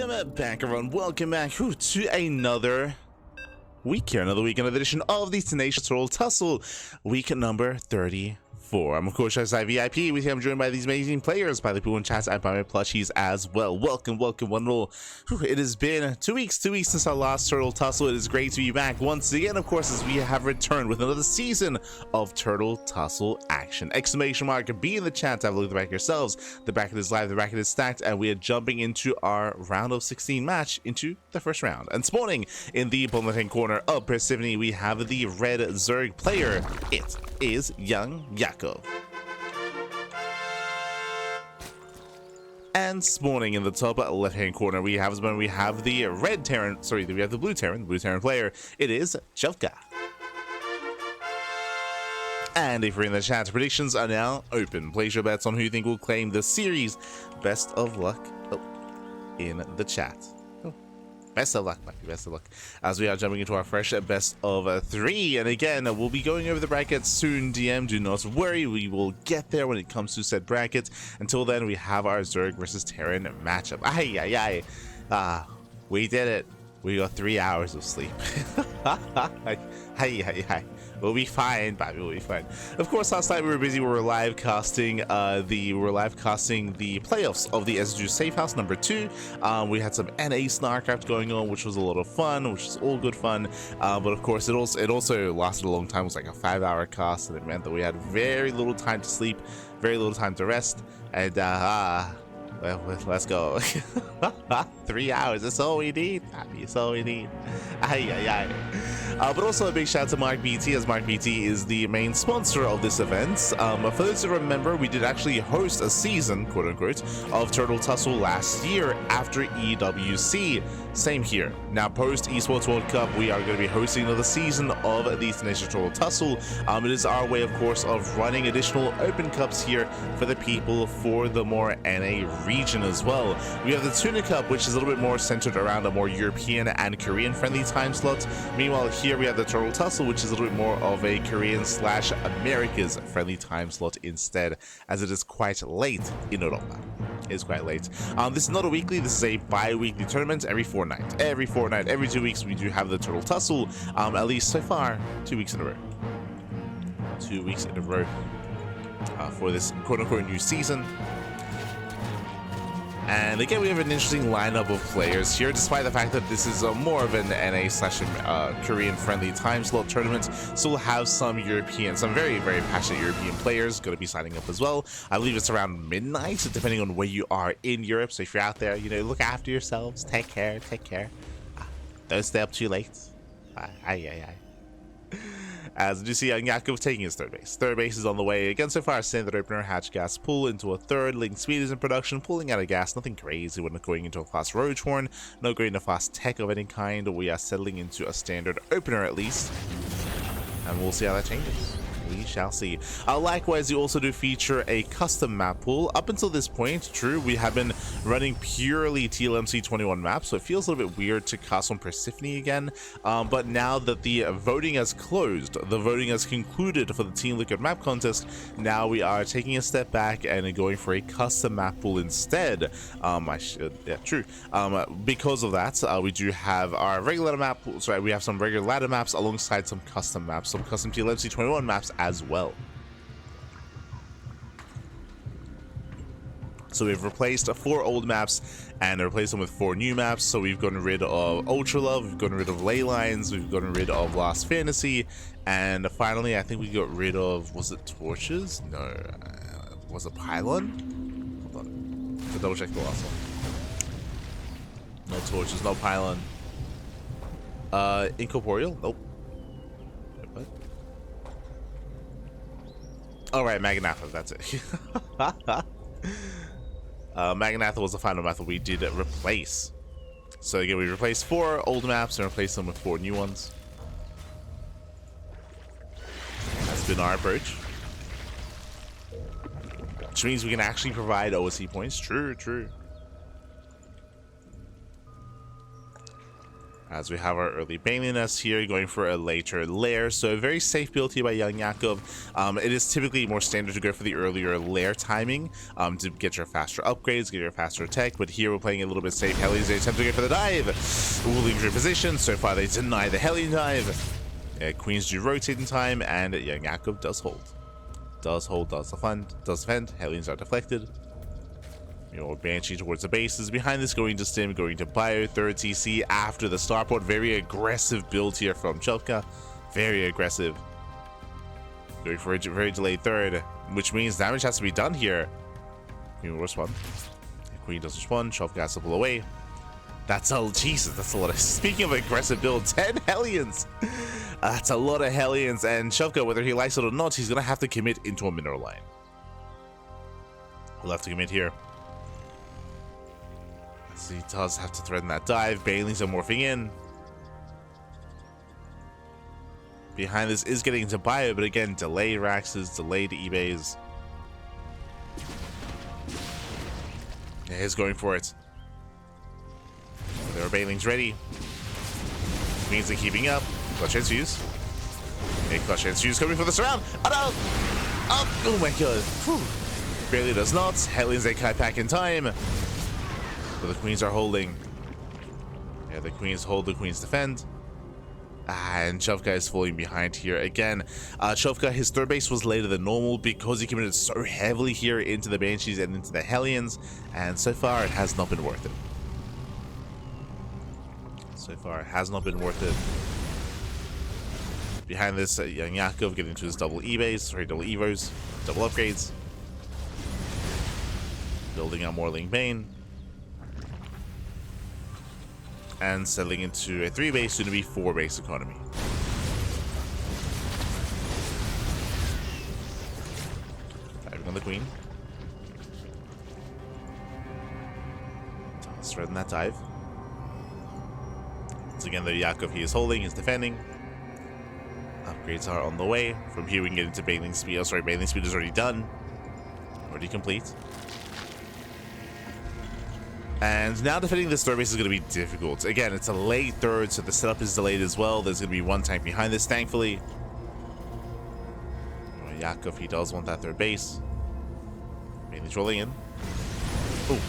Welcome back, everyone. Welcome back to another week here, another edition of the Tenacious Turtle Tussle, week number 34. I'm of course ZvT. With you, I'm joined by these amazing players, by the people in chat, and by my plushies as well. Welcome, one and all. It has been 2 weeks, since our last Turtle Tussle. It is great to be back once again, of course, as we have returned with another season of Turtle Tussle action. Exclamation mark, be in the chat, have a look at the bracket yourselves. The bracket is live, the bracket is stacked, and we are jumping into our round of 16 match, into the first round. And spawning in the bottom left-hand corner of Persephone, we have the red Zerg player. It is YoungYakov. And spawning in the top left-hand corner, we have the red Terran. Sorry, we have the blue Terran player. It is Chovka. And if you're in the chat, predictions are now open. Place your bets on who you think will claim the series. Best of luck in the chat. Best of luck, Mikey. Best of luck. As we are jumping into our fresh best of 3. And again, we'll be going over the brackets soon, DM. Do not worry. We will get there when it comes to said brackets. Until then, we have our Zerg versus Terran matchup. We did it. We got 3 hours of sleep. We'll be fine, Bobby. We'll be fine. Of course, last night we were busy. We were live casting the playoffs of the SG Safe House number 2. We had some NA StarCraft going on, which was a lot of fun, which was all good fun. But of course, it also lasted a long time. It was like a 5-hour cast, and it meant that we had very little time to sleep, very little time to rest, and well, let's go. 3 hours, that's all we need. That's all we need. But also a big shout out to Mark BT, as Mark BT is the main sponsor of this event. For those who remember, we did actually host a season, quote unquote, of Turtle Tussle last year after EWC. Same here. Now, post Esports World Cup, we are going to be hosting another season of the Tenacious Turtle Tussle. It is our way, of course, of running additional open cups here for the people for the more NA region as well. We have the Tuna Cup, which is a little bit more centered around a more European and Korean friendly time slot. Meanwhile, here we have the Turtle Tussle, which is a little bit more of a Korean/America's friendly time slot instead, as it is quite late in Europa. It is quite late. This is not a weekly, this is a bi-weekly tournament every fortnight. Every 2 weeks we do have the Turtle Tussle, at least so far 2 weeks in a row. 2 weeks in a row for this quote-unquote new season. And again, we have an interesting lineup of players here, despite the fact that this is more of an NA/Korean-friendly time slot tournament. So we'll have some very, very passionate European players going to be signing up as well. I believe it's around midnight, depending on where you are in Europe. So if you're out there, look after yourselves. Take care. Don't stay up too late. As you see, YoungYakov taking his third base. Third base is on the way. Again, so far, standard opener, hatch gas pull into a third. Link speed is in production, pulling out of gas. Nothing crazy. We're not going into a fast roach horn. Not going into fast tech of any kind. We are settling into a standard opener at least. And we'll see how that changes. We shall see. Likewise, you also do feature a custom map pool. Up until this point, true, we have been running purely TLMC 21 maps, so it feels a little bit weird to cast on Persephone again. But now that the voting has closed, the voting has concluded for the Team Liquid map contest, now we are taking a step back and going for a custom map pool instead. Because of that, we do have our regular map pool. Sorry, we have some regular ladder maps alongside some custom maps, some custom TLMC 21 maps as well. So we've replaced 4 old maps and replaced them with 4 new maps. So we've gotten rid of Ultra Love, we've gotten rid of Ley Lines, we've gotten rid of Last Fantasy, and finally I think we got rid of, was it Torches? No, was it Pylon? Hold on, to double check the last one. No Torches, no Pylon. Incorporeal? Nope. Alright, Magnatha, that's it. Magnatha was the final method we did replace. So again, we replaced 4 old maps and replaced them with 4 new ones. That's been our approach. Which means we can actually provide OSC points. True. As we have our early Bailey nest here, going for a later lair. So a very safe build here by YoungYakov. It is typically more standard to go for the earlier lair timing to get your faster upgrades, get your faster tech. But here we're playing a little bit safe. Hellions, they attempt to go for the dive. Ruling your position. So far they deny the Hellion dive. Queens do rotate in time, and YoungYakov does hold. Does defend. Hellions are deflected. Banshee towards the bases. Behind this, going to Stim, going to Bio, third TC after the starport. Very aggressive build here from Chovka. Very aggressive. Going for a very delayed third, which means damage has to be done here. Queen will respond. Queen does respond. Chovka has to pull away. That's a Jesus. That's a lot of. Speaking of aggressive build, 10 Hellions. That's a lot of Hellions, and Chovka, whether he likes it or not, he's gonna have to commit into a mineral line. He'll have to commit here. So he does have to threaten that dive. Bailings are morphing in. Behind this is getting into Bio, but again, delayed Raxes, delayed eBays. Yeah, he's going for it. There are Bailings ready. Means they're keeping up. Clutch Heads Fuse. Okay, Clutch Heads Fuse coming for the surround. Oh no! Oh my god. Whew. Barely does not. Hellions they kite back in time. But the Queens are holding. Yeah, the Queens hold, the Queens defend. And Chovka is falling behind here again. Chovka, his third base was later than normal because he committed so heavily here into the Banshees and into the Hellions. And so far, it has not been worth it. So far, it has not been worth it. Behind this, YoungYakov getting into his double double Evos, double upgrades. Building up more Ling Bane. And settling into a 3-base, soon to be 4-base economy. Diving on the Queen. Let's threaten that dive. Once again, the Yakov he is holding, is defending. Upgrades are on the way. From here we can get into Bailing Speed. Oh, sorry, Bailing Speed is already done. Already complete. And now defending this third base is going to be difficult. Again, it's a late third, so the setup is delayed as well. There's going to be one tank behind this, thankfully. Yakov, he does want that third base. Mainly rolling in. Oh.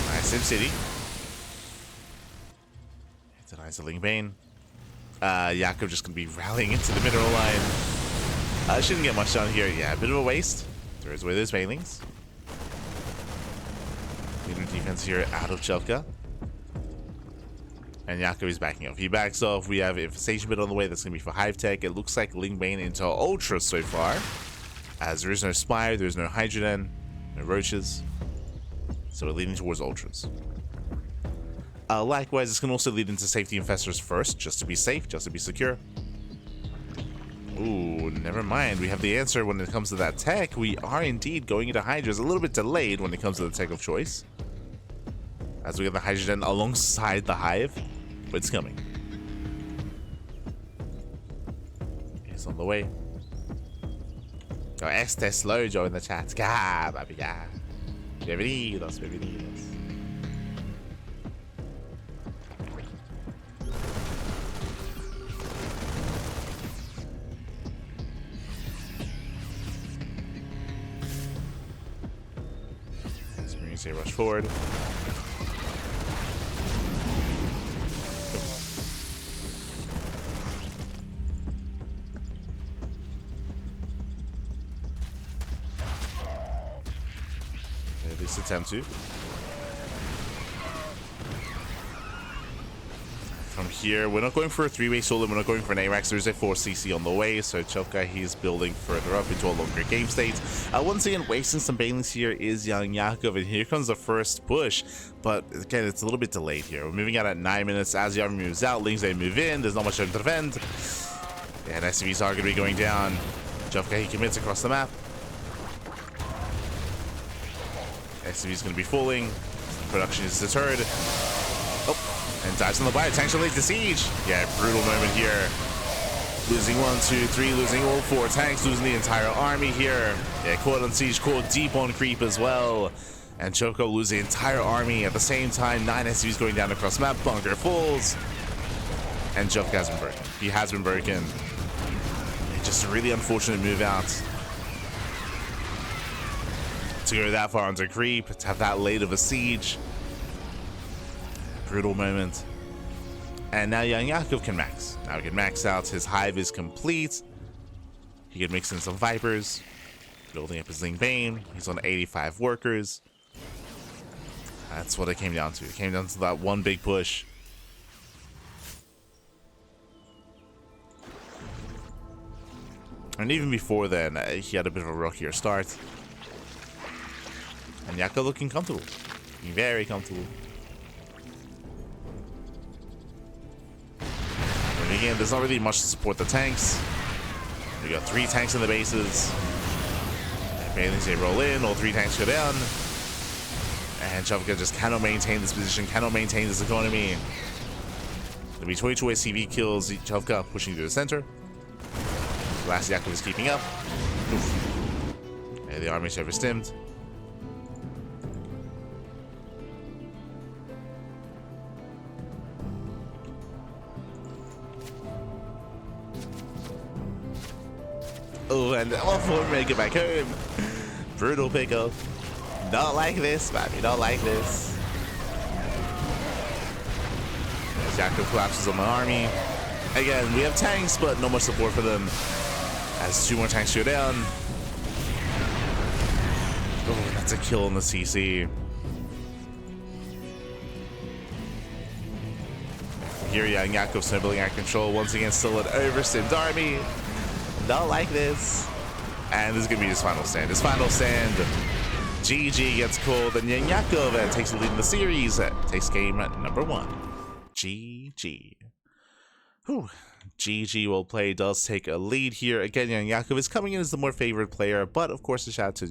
Nice Sim City. Denies the Ling Bane. Yakov just going to be rallying into the mineral line. Shouldn't get much done here. Yeah, a bit of a waste. Throws away those Bailings. Leader defense here out of Chovka. And Yakov is backing off. He backs off. We have Infestation Bit on the way. That's going to be for Hive Tech. It looks like Ling Bane into Ultra so far. As there is no Spire, there is no Hydrogen, no Roaches. So we're leading towards Ultras. Likewise, this can also lead into Safety Infestors first, just to be safe, just to be secure. Ooh, never mind. We have the answer when it comes to that tech. We are indeed going into Hydras. A little bit delayed when it comes to the tech of choice. As we get the Hydrogen alongside the Hive. But it's coming. It's on the way. Oh, este slow Joe in the chat. Bienvenidos, bienvenidos. Say rush forward. At least attempt to. From here, we're not going for a 3-way solo, we're not going for an ARAX. There's a 4CC on the way, so Chovka, he's building further up into a longer game state. Once again, wasting some Bailings here is YoungYakov, and here comes the first push. But again, it's a little bit delayed here. We're moving out at 9 minutes. As the army moves out, Lings, they move in. There's not much to defend. And SCVs are going to be going down. Chovka, he commits across the map. SCV's going to be falling. Production is deterred. Oh. And dives on the Bio. Tanks relate to siege. Yeah, brutal moment here. Losing 1, 2, 3, losing all 4 tanks, losing the entire army here. Yeah, caught on siege, caught deep on creep as well. And Chovka loses the entire army at the same time. 9 SCVs going down across map. Bunker falls. And Chovka has been broken. He has been broken. Just a really unfortunate move out. To go that far onto creep, to have that late of a siege. Brutal moment. And now YoungYakov can max. Now he can max out. His hive is complete. He can mix in some Vipers. Building up his Ling Bane. He's on 85 workers. That's what it came down to. It came down to that one big push. And even before then, he had a bit of a rockier start. And Yakov looking comfortable. Looking very comfortable. And again, there's not really much to support the tanks. We got 3 tanks in the bases. Bailey's they roll in, all 3 tanks go down. And Chovka just cannot maintain this position, cannot maintain this economy. There'll be 22 SCV kills, Chovka pushing through the center. Last Yakov is keeping up. Oof. And the army's overstimmed. Oh, and all 4 make it back home. Brutal pickup. Not like this, man. Not like this. As Yakov collapses on the army. Again, we have tanks, but no much support for them. As 2 more tanks go down. Oh, that's a kill on the CC. Here, YoungYakov snowballing out control. Once again, still an overstimmed army. Not like this. And this is going to be his final stand. His final stand. GG gets called, and YoungYakov takes the lead in the series. Takes game number 1. GG. Whew. GG well played, does take a lead here. Again, YoungYakov is coming in as the more favored player, but of course a shout out to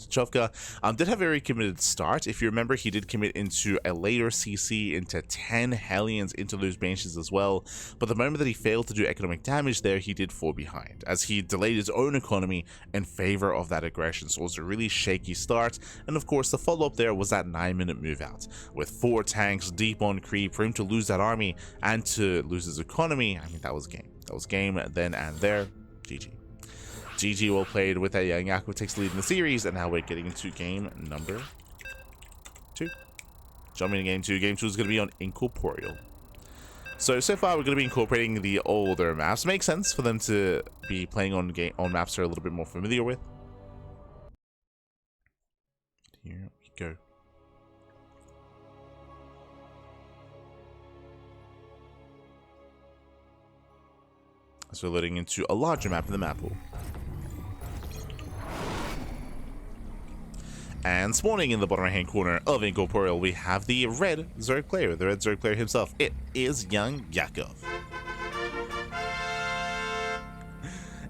Chovka. Did have a very committed start. If you remember, he did commit into a later CC into 10 Hellions into those Banshees as well, but the moment that he failed to do economic damage there, he did fall behind, as he delayed his own economy in favor of that aggression. So it was a really shaky start, and of course the follow-up there was that 9-minute move out, with 4 tanks deep on creep for him to lose that army and to lose his economy. I mean, that was game. That was game then and there. GG. GG well played with that. YoungYakov takes the lead in the series, and now we're getting into game number 2. Jumping to game 2. Game 2 is going to be on Incorporeal. So far we're going to be incorporating the older maps. Makes sense for them to be playing on maps they're a little bit more familiar with. Here we go. So we're loading into a larger map in the map pool. And spawning in the bottom right hand corner of Incorporeal, we have the red Zerg player, the red Zerg player himself. It is YoungYakov.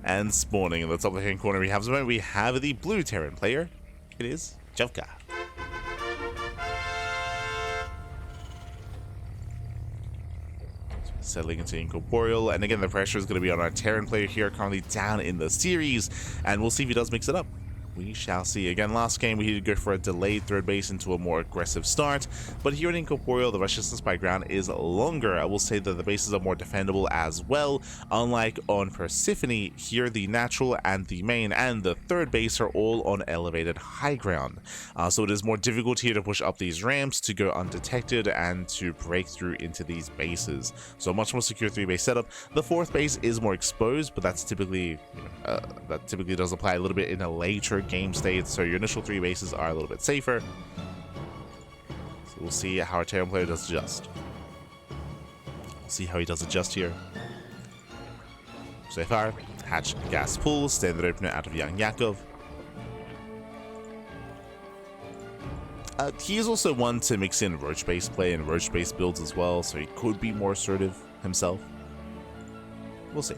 And spawning in the top right hand corner, we have the blue Terran player. It is Chovka. Settling into Incorporeal, and again the pressure is going to be on our Terran player here, currently down in the series, and we'll see if he does mix it up. We shall see. Again, last game we did go for a delayed third base into a more aggressive start, but here in Incorporeal the rush distance by ground is longer. I will say that the bases are more defendable as well. Unlike on Persephone, here the natural and the main and the third base are all on elevated high ground. So it is more difficult here to push up these ramps, to go undetected, and to break through into these bases. So a much more secure 3-base setup. The 4th base is more exposed, but that's typically that typically does apply a little bit in a later game state, so your initial 3 bases are a little bit safer. So we'll see how our Terran player does adjust. We'll see how he does adjust here. So far, hatch gas pool, standard opener out of YoungYakov. He is also one to mix in roach-based play and roach-based builds as well, so he could be more assertive himself. We'll see.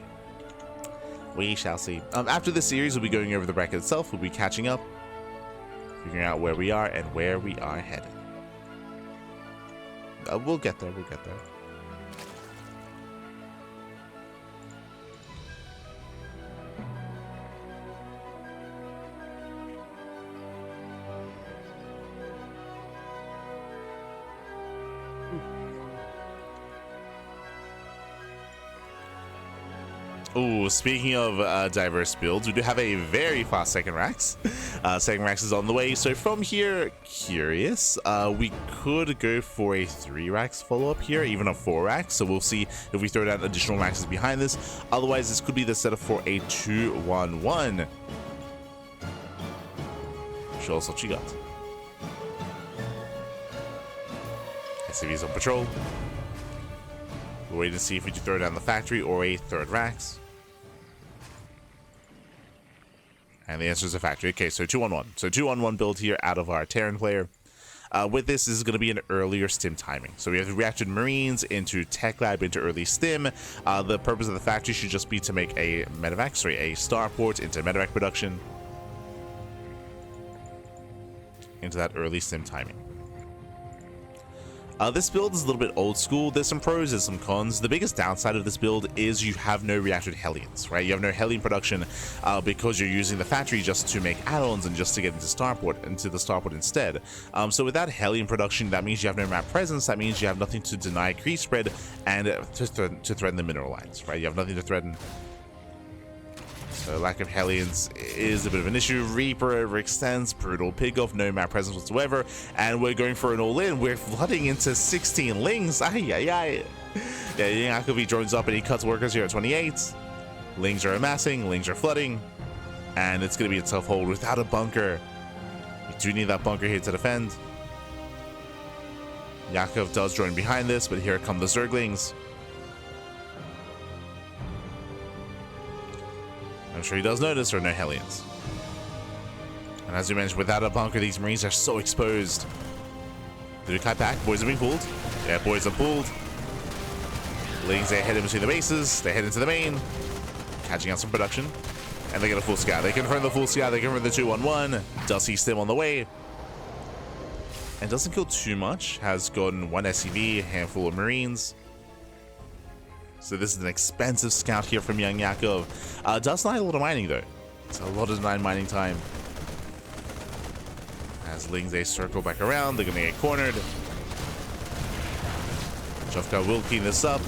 We shall see. After this series, we'll be going over the bracket itself. We'll be catching up, figuring out where we are and where we are headed. We'll get there. We'll get there. Oh, speaking of diverse builds, we do have a very fast second racks. Second racks is on the way. So from here, curious, we could go for a 3 racks follow-up here, even a 4 racks. So we'll see if we throw down additional racks behind this. Otherwise, this could be the setup for a 2-1-1. Show us what you got. SCV's on patrol. We'll wait to see if we can throw down the factory or a 3rd racks. And the answer is a factory. Okay, so 2-1-1. So 2-1-1 build here out of our Terran player. With this is going to be an earlier stim timing. So we have reacted Marines into Tech Lab into early stim. The purpose of the factory should just be to make a medevac, sorry, a starport into medevac production. Into that early stim timing. This build is a little bit old school. There's some pros, there's some cons. The biggest downside of this build is you have no reacted Hellions, right? You have no Hellion production because you're using the factory just to make add-ons and just to get into the starport instead. So without Hellion production, that means you have no map presence. That means you have nothing to deny creep spread and to threaten the mineral lines, right? You have nothing to threaten. So lack of Hellions is a bit of an issue. Reaper overextends, brutal pickoff, no map presence whatsoever, and we're going for an all-in. We're flooding into 16 Lings. Ay, ay, ay. Yeah, YoungYakov joins up and he cuts workers here at 28. Lings are amassing, Lings are flooding, and it's going to be a tough hold without a bunker. We do need that bunker here to defend. Yakov does join behind this, but here come the Zerglings. I'm sure he does notice there are no Hellions. And as we mentioned, without a bunker, these Marines are so exposed. The Dukai pack, boys are being pulled. Yeah, boys are pulled. Lings, they head in between the bases. They head into the main, catching out some production. And they get a full scout. They confirm the full scout. They confirm the 2-1-1. Dusty Stim on the way. And doesn't kill too much. Has gotten 1 SCV, a handful of Marines. So this is an expensive scout here from YoungYakov. Does not a lot of mining though. It's a lot of mining time. As Lings, they circle back around, they're gonna get cornered. Chovka will clean this up.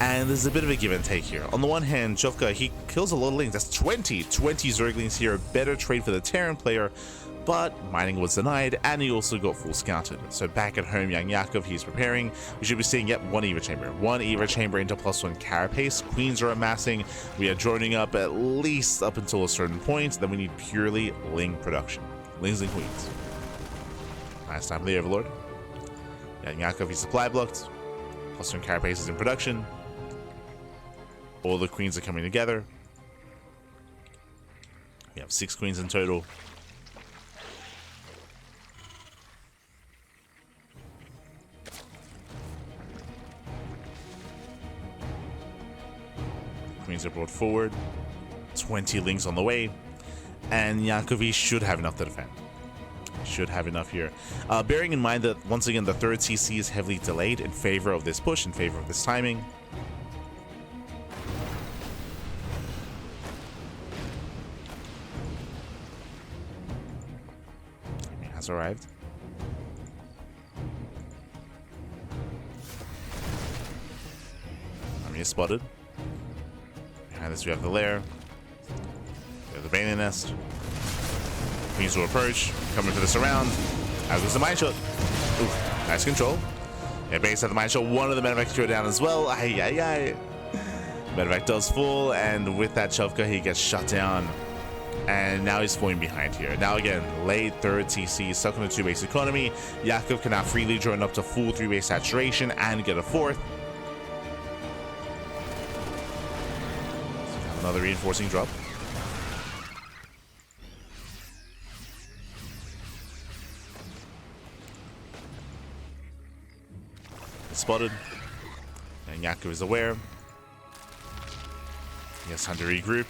And there's a bit of a give and take here. On the one hand, Chovka, he kills a lot of Lings. That's 20 Zerglings here. Better trade for the Terran player. But mining was denied, and he also got full scouted. So back at home, YoungYakov, he's preparing. We should be seeing, yep, 1 Eva Chamber. 1 Eva Chamber into +1 carapace. Queens are amassing. We are joining up at least up until a certain point. Then we need purely Ling production. Lings and Queens. Nice time for the Overlord. YoungYakov, he's supply blocked. +1 carapace is in production. All the Queens are coming together. We have 6 Queens in total. Queens are brought forward, 20 Lings on the way, and Yakov should have enough to defend. Should have enough here. Bearing in mind that, once again, the 3rd CC is heavily delayed in favor of this push, in favor of this timing. He has arrived. Army is spotted. Behind this we have the lair. We have the Bailey nest. Queens will approach, coming for this around. Out goes the mine shot. Ooh, nice control. Yeah, base at the mine shot. One of the medevacs go down as well. Ay, ay, ay. Medevac does fall, and with that Chovka, he gets shut down. And now he's falling behind here. Now again, late 3rd TC, stuck on a 2-base economy. Yakov can now freely join up to full 3-base saturation and get a 4th. Another reinforcing drop. Spotted. And Yakov is aware. He has time to regroup.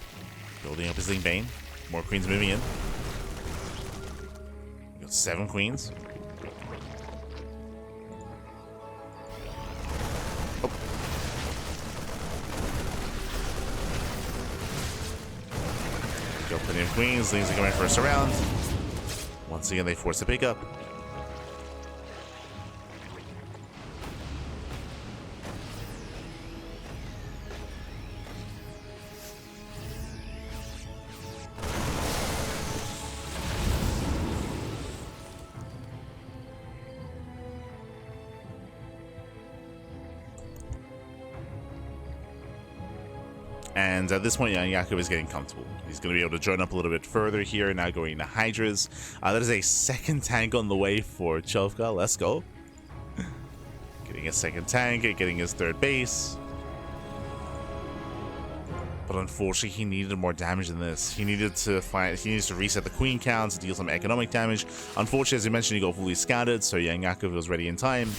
Building up his Ling Bane. More Queens moving in. We got 7 Queens. Got plenty of Queens. Lings are coming first around. Once again, they force the pickup. And at this point, YoungYakov is getting comfortable. He's going to be able to join up a little bit further here, now going to Hydras. That is a second tank on the way for Chovka. Let's go. Getting a second tank, getting his third base. But unfortunately, he needed more damage than this. He needs to reset the queen count to deal some economic damage. Unfortunately, as you mentioned, he got fully scouted, so YoungYakov was ready in time.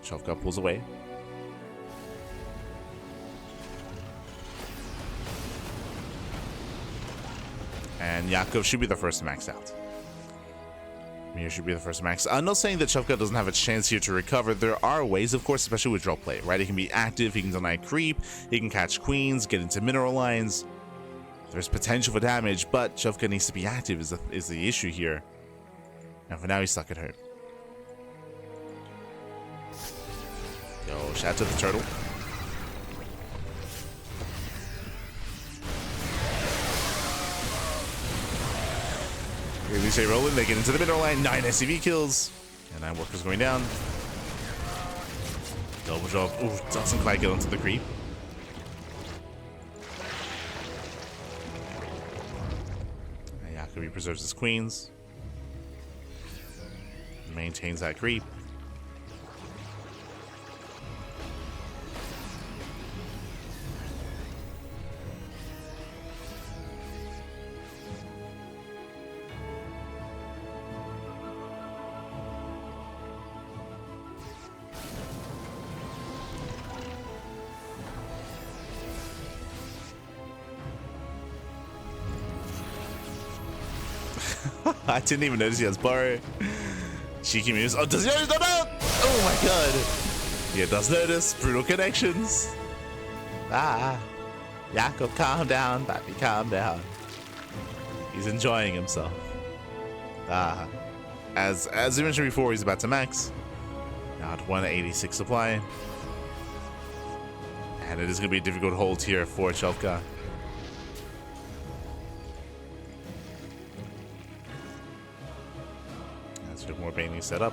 Chovka pulls away. And Yakov should be the first to max out. Mir should be the first to max. I'm not saying that Chovka doesn't have a chance here to recover. There are ways, of course, especially with drop play, right? He can be active, he can deny creep, he can catch queens, get into mineral lines. There's potential for damage, but Chovka needs to be active is the issue here. And for now, he's stuck at home. Yo, shout out to the turtle. Here we stay rolling, they get into the middle line, 9 SCV kills, and 9 workers going down. Double drop, ooh, doesn't quite get onto the creep. And Yakovi preserves his queens. Maintains that creep. I didn't even notice he has bar. Cheeky moves. Oh, does he notice? No, no! Oh my god. Yeah, does notice. Brutal connections. Yakov, calm down, baby, calm down. He's enjoying himself. As I mentioned before, he's about to max. Now at 186 supply. And it is going to be a difficult hold here for Chovka. More baiting set up.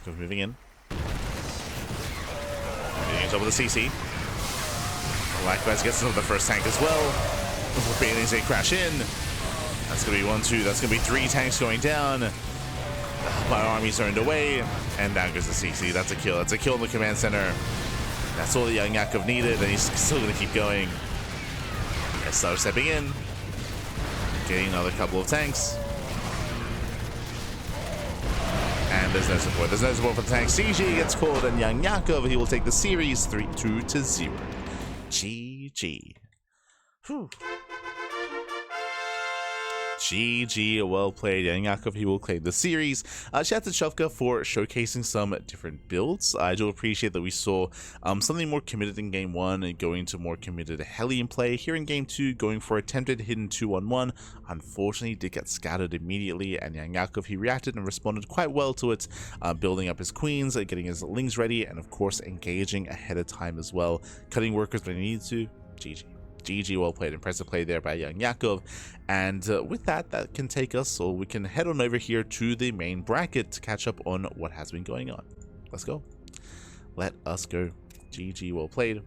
Moving in. Getting over the CC. Likewise gets into the first tank as well. Bailey's a crash in. That's gonna be 1, 2. That's gonna be 3 tanks going down. My army's turned away, and down goes the CC. That's a kill. That's a kill in the command center. That's all the YoungYakov needed, and he's still going to keep going. SR stepping in, getting another couple of tanks. And there's no support. There's no support for the tanks. CG gets called, and YoungYakov, he will take the series 3-2-0. GG. Whew. GG, well played. YoungYakov, he will claim the series. Shout out to Chovka for showcasing some different builds. I do appreciate that we saw something more committed in game 1 and going to more committed Hellion play. Here in game 2, going for attempted hidden 2-on-1. Unfortunately, did get scattered immediately, and YoungYakov, he reacted and responded quite well to it, building up his queens, getting his lings ready, and of course engaging ahead of time as well, cutting workers when he needed to. GG. GG, well played. Impressive play there by YoungYakov. And with that, that can take us, so we can head on over here to the main bracket to catch up on what has been going on. Let's go. Let us go. GG, well played.